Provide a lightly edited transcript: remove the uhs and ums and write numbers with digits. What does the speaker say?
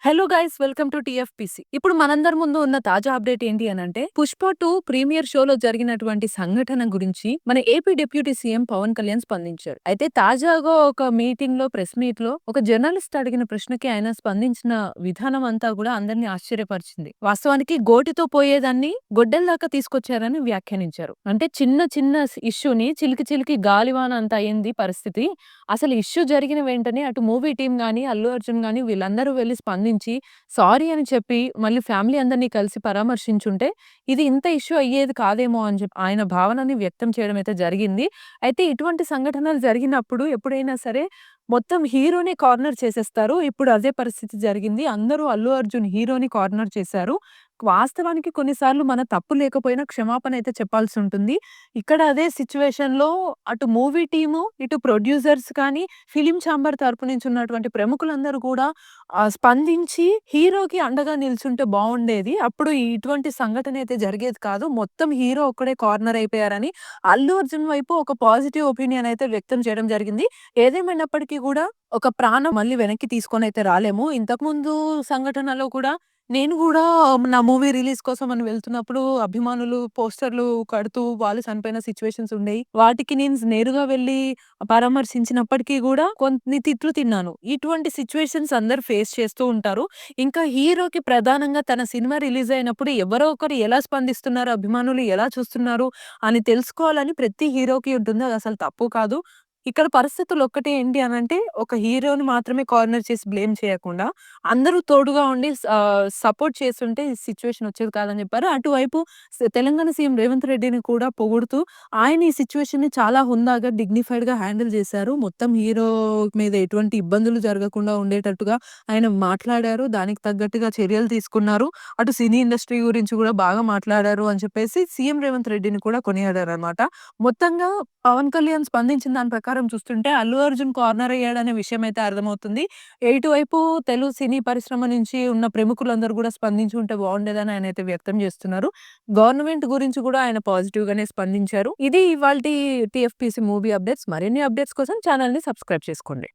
Hello guys, welcome to TFPC. ఇప్పుడు మనందరి ముందు ఉన్న తాజా అప్డేట్ ఏంటి అనంటే, 'పుష్ప 2' ప్రీమియర్ షోలో జరిగినటువంటి సంఘటన గురించి మన AP deputy CM Pawan Kalyan స్పందించారు. అయితే తాజాగా ఒక మీటింగ్‌లో, ప్రెస్ మీట్‌లో ఒక జర్నలిస్ట్ అడిగిన ప్రశ్నకి ఆయన స్పందించిన విధానం అంతా కూడా అందరిని ఆశ్చర్యపరిచింది. వాస్తవానికి గోటితో పోయేదాన్ని గొడ్డెల దాకా తీసుకొచ్చారని వ్యాఖ్యానించారు. అంటే చిన్న చిన్న ఇష్యూని చిలికి చిలికి గాలివాన అంత అయింది పరిస్థితి. అసలు ఇష్యూ జరిగిన వెంటనే అటు మూవీ టీమ్ గాని, అల్లు అర్జున్ గాని వీళ్ళందరూ వెళ్లి స్పందించి సారీ అని చెప్పి మళ్ళీ ఫ్యామిలీ అందరిని కలిసి పరామర్శించుంటే ఇది ఇంత ఇష్యూ అయ్యేది కాదేమో అని చెప్పి ఆయన భావనని వ్యక్తం చేయడం అయితే జరిగింది. అయితే ఇటువంటి సంఘటనలు జరిగినప్పుడు ఎప్పుడైనా సరే మొత్తం హీరోని కార్నర్ చేసేస్తారు. ఇప్పుడు అదే పరిస్థితి జరిగింది. అందరూ అల్లు అర్జున్ హీరోని కార్నర్ చేశారు. వాస్తవానికి కొన్నిసార్లు మన తప్పు లేకపోయినా క్షమాపణ అయితే చెప్పాల్సుంటుంది. ఇక్కడ అదే సిట్యుయేషన్‌లో అటు మూవీ టీము, ఇటు ప్రొడ్యూసర్స్ కానీ, ఫిల్మ్ ఛాంబర్ తరపు నుంచి ఉన్నటువంటి ప్రముఖులందరూ కూడా స్పందించి హీరోకి అండగా నిల్చుంటే బావుండేది. అప్పుడు ఇటువంటి సంఘటన అయితే జరిగేది కాదు. మొత్తం హీరో ఒక్కడే కార్నర్ అయిపోయారని అల్లు అర్జున్ వైపు ఒక పాజిటివ్ ఒపీనియన్ అయితే వ్యక్తం చేయడం జరిగింది. ఏదేమైనప్పటికీ గూడా ఒక ప్రాణం మళ్ళీ వెనక్కి తీసుకొనైతే రాలేము. ఇంతకుముందు సంఘటనలో కూడా నేను గూడా నా మూవీ రిలీజ్ కోసం అని వెళ్తున్నప్పుడు అభిమానులు పోస్టర్‌లు కడుతూ వాళ్ళు చనిపోయిన సిట్యుయేషన్స్ ఉండేయి. వాటికి నేను నేరుగా వెళ్లి పరామర్శించినప్పటికీ గూడా కొన్ని తిట్లు తిన్నాను. ఇటువంటి సిట్యుయేషన్స్ అందరూ ఫేస్ చేస్తూ ఉంటారు. ఇంకా హీరోకి ప్రధానంగా తన సినిమా రిలీజ్ అయినప్పుడు ఎవరో ఒకరు ఎలా స్పందిస్తున్నారు, అభిమానులు ఎలా చూస్తున్నారు అని తెలుసుకోవాలని ప్రతి హీరోకి ఉంటుంది. అదసలు తప్పు కాదు. ఇక్కడ పరిస్థితులు ఒక్కటే ఏంటి అనంటే, ఒక హీరోని మాత్రమే కార్నర్ చేసి బ్లేమ్ చేయకుండా, అందరూ తోడుగా ఉండి సపోర్ట్ చేసుంటే ఈ సిట్యుయేషన్ వచ్చేది కాదని చెప్పారు. అటువైపు తెలంగాణ సీఎం రేవంత్ రెడ్డిని కూడా పొగుడుతూ, ఆయన ఈ సిట్యుయేషన్‌ని చాలా హుందాగా, డిగ్నిఫైడ్‌గా హ్యాండిల్ చేశారు. మొత్తం హీరో మీద ఎటువంటి ఇబ్బందులు జరగకుండా ఉండేటట్టుగా ఆయన మాట్లాడారు. దానికి తగ్గట్టుగా చర్యలు తీసుకున్నారు. అటు సినీ ఇండస్ట్రీ గురించి కూడా బాగా మాట్లాడారు అని చెప్పేసి సీఎం రేవంత్ రెడ్డిని కూడా కొనియాడారనమాట. మొత్తంగా పవన్ కళ్యాణ్ స్పందించిన దాని ప్రకారం చూస్తుంటే అల్లు అర్జున్ కార్నర్ అయ్యాడనే విషయం అయితే అర్థమవుతుంది. ఇటువైపు తెలుగు సినీ పరిశ్రమ నుంచి ఉన్న ప్రముఖులందరూ కూడా స్పందించి ఉంటే బాగుండేదని ఆయనైతే వ్యక్తం చేస్తున్నారు. గవర్నమెంట్ గురించి కూడా ఆయన పాజిటివ్ గానే స్పందించారు. ఇది ఇవాల్టి టీఎఫ్‌పీసీ మూవీ అప్డేట్స్. మరిన్ని అప్డేట్స్ కోసం ఛానెల్‌ని సబ్స్క్రైబ్ చేసుకోండి.